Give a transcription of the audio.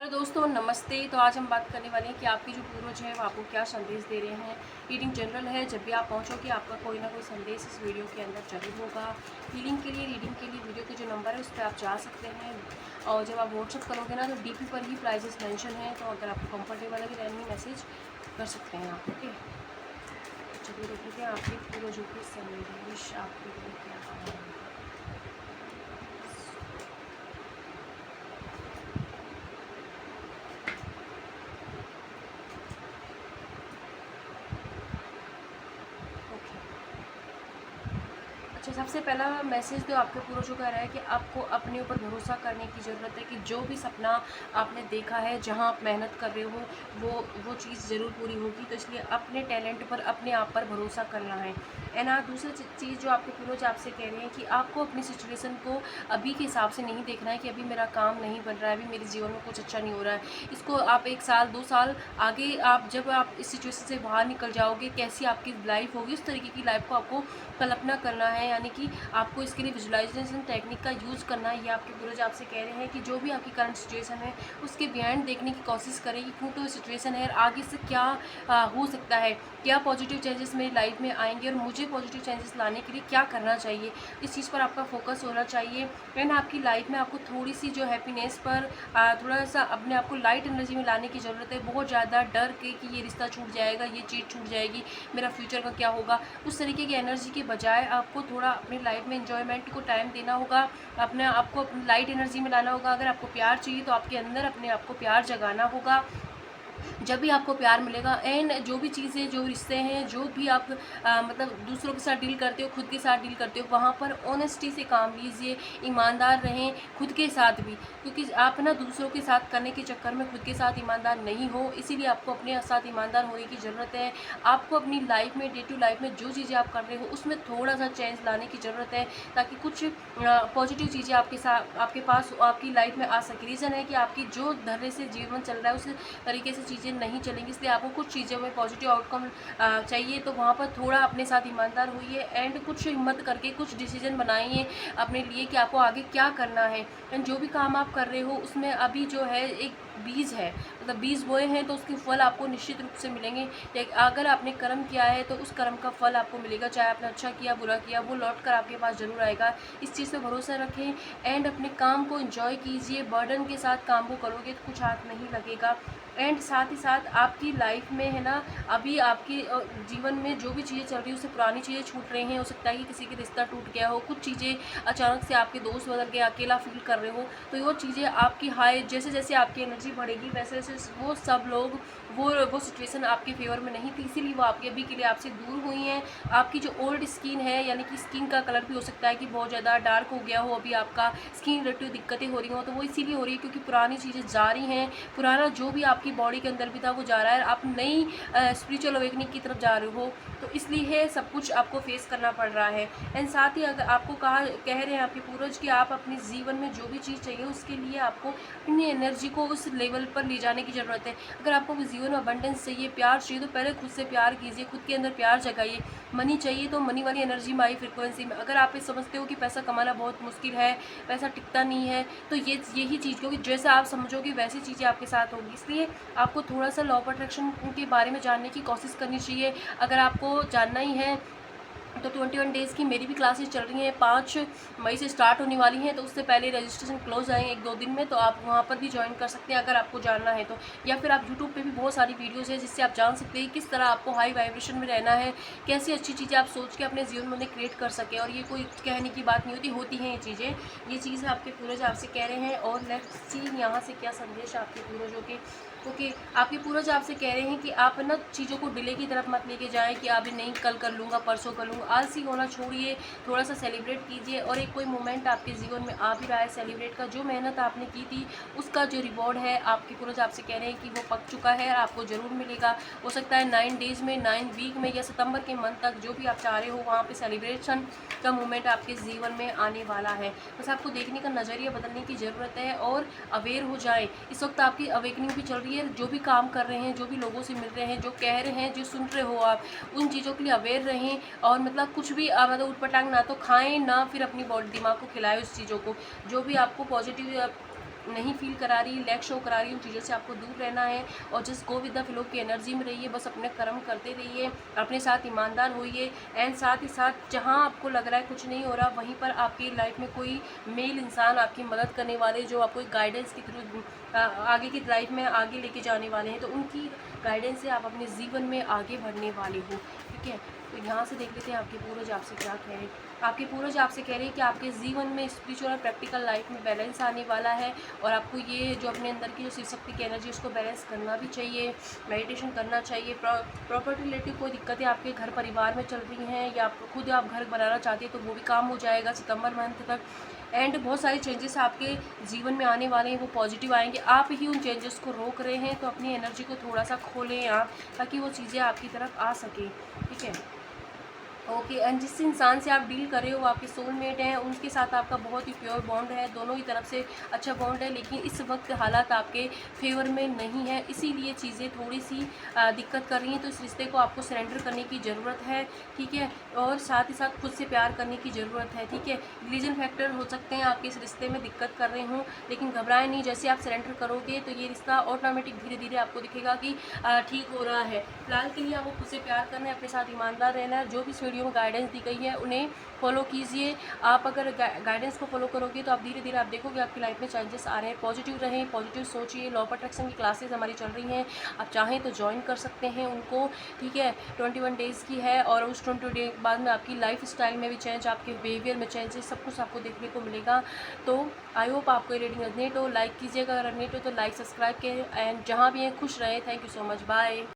तो दोस्तों नमस्ते। तो आज हम बात करने वाले हैं कि आपके जो पूर्वज हैं वो आपको क्या संदेश दे रहे हैं। रीडिंग जनरल है, जब भी आप पहुंचोगे आपका कोई ना कोई संदेश इस वीडियो के अंदर जरूर होगा। हीलिंग के लिए, रीडिंग के लिए वीडियो के जो नंबर है उस पर आप जा सकते हैं। और जब आप व्हाट्सअप करोगे ना तो डीपी पर ही प्राइजेस मेंशन है, तो अगर आपको कंफर्टेबल है तो मैसेज कर सकते हैं आप। ओके, चलिए देख लेते हैं आपके पूर्वजों के संदेश आपके लिए क्या है। अच्छा, सबसे पहला मैसेज तो आपके पूर्वजों का रहा है कि आपको अपने ऊपर भरोसा करने की ज़रूरत है कि जो भी सपना आपने देखा है, जहां आप मेहनत कर रहे हो, वो चीज़ ज़रूर पूरी होगी। तो इसलिए अपने टैलेंट पर, अपने आप पर भरोसा करना है। एंड दूसरी चीज़ जो आपके पूर्वज आपसे कह रहे हैं कि आपको अपनी सिचुएशन को अभी के हिसाब से नहीं देखना है कि अभी मेरा काम नहीं बन रहा है, अभी मेरे जीवन में कुछ अच्छा नहीं हो रहा है। इसको आप 1 साल 2 साल आगे, आप जब आप इस सिचुएशन से बाहर निकल जाओगे, कैसी आपकी लाइफ होगी, उस तरीके की लाइफ को आपको कल्पना करना है। यानी कि आपको इसके लिए विजुअलाइजेशन टेक्निक का यूज़ करना है। ये आपके पूर्वज आपसे कह रहे हैं कि जो भी आपकी करंट सिचुएशन है उसके बिहाइंड देखने की कोशिश करें कि क्यों तो सिचुएशन है और आगे से क्या हो सकता है, क्या पॉजिटिव चेंजेस मेरी लाइफ में आएंगे और मुझे पॉजिटिव चेंजेस लाने के लिए क्या करना चाहिए। इस चीज़ पर आपका फोकस होना चाहिए। एंड आपकी लाइफ में आपको थोड़ी सी जो हैप्पीनेस पर थोड़ा सा अपने आप को लाइट एनर्जी में लाने की ज़रूरत है। बहुत ज़्यादा डर के कि ये रिश्ता छूट जाएगा, ये चीज़ छूट जाएगी, मेरा फ्यूचर का क्या होगा, उस तरीके की एनर्जी के बजाय आपको थोड़ा अपनी लाइफ में एंजॉयमेंट को टाइम देना होगा। अपने आपको अपनी लाइट एनर्जी में लाना होगा। अगर आपको प्यार चाहिए तो आपके अंदर अपने आप को प्यार जगाना होगा। जब भी आपको प्यार मिलेगा। एंड जो भी चीज़ें, जो रिश्ते हैं, जो भी आप मतलब दूसरों के साथ डील करते हो, खुद के साथ डील करते हो, वहाँ पर ऑनेस्टी से काम लीजिए, ईमानदार रहें खुद के साथ भी। क्योंकि आप ना दूसरों के साथ करने के चक्कर में खुद के साथ ईमानदार नहीं हो, इसीलिए आपको अपने साथ ईमानदार होने की ज़रूरत है। आपको अपनी लाइफ में, डे टू लाइफ में जो चीज़ें आप कर रहे हो उसमें थोड़ा सा चेंज लाने की ज़रूरत है, ताकि कुछ पॉजिटिव चीज़ें आपके साथ, आपके पास, आपकी लाइफ में आ सके। रीज़न है कि आपकी जो धैर्य से जीवन चल रहा है उस तरीके से चीज़ें नहीं चलेंगी, इसलिए आपको कुछ चीज़ों में पॉजिटिव आउटकम चाहिए। तो वहाँ पर थोड़ा अपने साथ ईमानदार होइए एंड कुछ हिम्मत करके कुछ डिसीजन बनाइए अपने लिए कि आपको आगे क्या करना है। एंड जो भी काम आप कर रहे हो उसमें अभी जो है एक बीज है, मतलब बीज बोए हैं तो उसके फल आपको निश्चित रूप से मिलेंगे। अगर आपने कर्म किया है तो उस कर्म का फल आपको मिलेगा, चाहे आपने अच्छा किया बुरा किया, वो लौट कर आपके पास जरूर आएगा। इस चीज़ पे भरोसा रखें एंड अपने काम को एंजॉय कीजिए। बर्डन के साथ काम को करोगे तो कुछ हाथ नहीं लगेगा। एंड साथ ही साथ आपकी लाइफ में है ना, अभी आपके जीवन में जो भी चीज़ें चल रही है उससे पुरानी चीज़ें छूट रही हैं। हो सकता है कि किसी का रिश्ता टूट गया हो, कुछ चीज़ें अचानक से आपके दोस्त बदल गए, अकेला फील कर रहे हो, तो वो चीज़ें आपकी हाई, जैसे जैसे आपकी एनर्जी बढ़ेगी वैसे वैसे वो सब लोग, वो सिचुएशन आपके फेवर में नहीं थी, इसीलिए वो आपके अभी के लिए आपसे दूर हुई हैं। आपकी जो ओल्ड स्किन है, यानी कि स्किन का कलर भी हो सकता है कि बहुत ज़्यादा डार्क हो गया हो, अभी आपका स्किन रिलेटेड दिक्कतें हो रही हो, तो वो इसीलिए हो रही है क्योंकि पुरानी चीज़ें जा रही हैं। पुराना जो भी आपकी बॉडी के अंदर भी था वो जा रहा है, आप नई स्पिरिचुअल अवेकनिंग की तरफ जा रहे हो, तो इसलिए सब कुछ आपको फेस करना पड़ रहा है। एंड साथ ही अगर आपको कह रहे हैं आपके पूर्वज कि आप अपने जीवन में जो भी चीज़ चाहिए उसके लिए आपको अपनी एनर्जी को उस लेवल पर ले जाने की ज़रूरत है। अगर आपको जीवन में अबंडेंस चाहिए, प्यार चाहिए, तो पहले खुद से प्यार कीजिए, खुद के अंदर प्यार जगाइए। मनी चाहिए तो मनी वाली एनर्जी में आई फ्रिक्वेंसी में। अगर आप ये समझते हो कि पैसा कमाना बहुत मुश्किल है, पैसा टिकता नहीं है, तो यही चीज़, क्योंकि जैसा आप समझोगे वैसी चीज़ें आपके साथ होंगी। इसलिए आपको थोड़ा सा लॉ ऑफ अट्रैक्शन के बारे में जानने की कोशिश करनी चाहिए। अगर आपको जानना ही है तो 21 डेज़ की मेरी भी क्लासेस चल रही हैं, 5 मई से स्टार्ट होने वाली हैं, तो उससे पहले रजिस्ट्रेशन क्लोज आए 1-2 दिन में, तो आप वहाँ पर भी ज्वाइन कर सकते हैं अगर आपको जानना है तो। या फिर आप यूट्यूब पे भी बहुत सारी वीडियोज़ हैं जिससे आप जान सकते हैं किस तरह आपको हाई वाइब्रेशन में रहना है, कैसी अच्छी चीज़ें आप सोच के अपने जीवन में उन्हें क्रिएट कर सकें। और ये कोई कहने की बात नहीं होती, होती हैं ये चीज़ें। ये चीज़ें आपके पूर्वज आपसे कह रहे हैं। और नेक्स्ट सी यहाँ से क्या संदेश आपके पूर्वजों के। ओके, आपके पूर्वज आपसे कह रहे हैं कि आप ना चीज़ों को डिले की तरफ मत लेके जाएँ कि अभी नहीं, कल कर लूँगा, परसों कर लूँगा। आलसी होना छोड़िए, थोड़ा सा सेलिब्रेट कीजिए। और एक कोई मोमेंट आपके जीवन में आ भी रहा है सेलिब्रेट का, जो मेहनत आपने की थी उसका जो रिवॉर्ड है, आपके पूर्वज आपसे कह रहे हैं कि वो पक चुका है और आपको ज़रूर मिलेगा। हो सकता है 9 डेज़ में, 9 वीक में, या सितंबर के मंथ तक जो भी आप चाह रहे हो वहाँ पे सेलिब्रेशन का मोमेंट आपके जीवन में आने वाला है। बस आपको देखने का नज़रिया बदलने की ज़रूरत है और अवेयर हो जाए। इस वक्त आपकी अवेकनिंग भी चल रही है। जो भी काम कर रहे हैं, जो भी लोगों से मिल रहे हैं, जो कह रहे हैं, जो सुन रहे हो आप, उन चीज़ों के लिए अवेयर रहें। और मतलब कुछ भी मतलब उटपटांग ना तो खाएं, ना फिर अपनी बॉडी दिमाग को खिलाएं उस चीज़ों को। जो भी आपको पॉजिटिव नहीं फील करा रही, लैक शो करा रही, उन चीज़ों से आपको दूर रहना है और just go with the flow की एनर्जी में रहिए। बस अपने कर्म करते रहिए, अपने साथ ईमानदार होइए एंड साथ ही साथ जहाँ आपको लग रहा है कुछ नहीं हो रहा, वहीं पर आपकी लाइफ में कोई मेल इंसान आपकी मदद करने वाले, जो आपको एक गाइडेंस के थ्रू आगे की लाइफ में आगे लेके जाने वाले हैं, तो उनकी गाइडेंस से आप अपने जीवन में आगे बढ़ने वाले हो। ठीक है, तो यहाँ से देख लेते हैं आपके पूर्वज आपसे क्या कह रहे हैं। आपके पूर्वज आपसे कह रहे हैं कि आपके जीवन में स्पिरिचुअल और प्रैक्टिकल लाइफ में बैलेंस आने वाला है और आपको ये जो अपने अंदर की जो शिव शक्ति की एनर्जी उसको बैलेंस करना भी चाहिए, मेडिटेशन करना चाहिए। प्रॉपर्टी रिलेटिव कोई दिक्कतें आपके घर परिवार में चल रही हैं या खुद आप घर बनाना चाहते हैं तो वो भी काम हो जाएगा सितंबर मंथ तक। एंड बहुत सारे चेंजेस आपके जीवन में आने वाले हैं, वो पॉजिटिव आएंगे। आप ही उन चेंजेस को रोक रहे हैं, तो अपनी एनर्जी को थोड़ा सा खोलें आप, ताकि वो चीज़ें आपकी तरफ आ सकें। ठीक है, ओके। एंड जिस इंसान से आप डील कर रहे हो वो आपके सोलमेट हैं, उनके साथ आपका बहुत ही प्योर बॉन्ड है, दोनों ही तरफ से अच्छा बॉन्ड है, लेकिन इस वक्त हालात आपके फेवर में नहीं है, इसीलिए चीज़ें थोड़ी सी दिक्कत कर रही हैं। तो इस रिश्ते को आपको सरेंडर करने की ज़रूरत है। ठीक है, और साथ ही साथ खुद से प्यार करने की ज़रूरत है। ठीक है, रिलीजन फैक्टर हो सकते हैं आपके इस रिश्ते में दिक्कत कर रहे हों, लेकिन घबराएं नहीं। जैसे आप सरेंडर करोगे तो ये रिश्ता ऑटोमेटिक धीरे धीरे आपको दिखेगा कि ठीक हो रहा है। फिलहाल के लिए आपको खुद से प्यार करना है, अपने साथ ईमानदार रहना है। जो भी इस वीडियो में गाइडेंस दी गई है उन्हें फॉलो कीजिए। आप अगर गाइडेंस को फॉलो करोगे तो आप धीरे धीरे आप देखोगे आपकी लाइफ में चेंजेस आ रहे हैं। पॉजिटिव रहें, पॉजिटिव सोचिए। लॉ ऑफ अट्रैक्शन की क्लासेस हमारी चल रही हैं, आप चाहें तो ज्वाइन कर सकते हैं उनको। ठीक है, 21 डेज़ की है और उस 20 डे बाद में आपकी लाइफ स्टाइल में भी चेंज, आपके बिहेवियर में चेंजेस, सब कुछ आपको देखने को मिलेगा। तो आई होप आपको ये रीडिंग रेजोनेट हो। लाइक कीजिएगा, अगर रेजोनेट हो तो लाइक सब्सक्राइब करें एंड जहाँ भी हैं खुश रहें। Thank you so much, bye.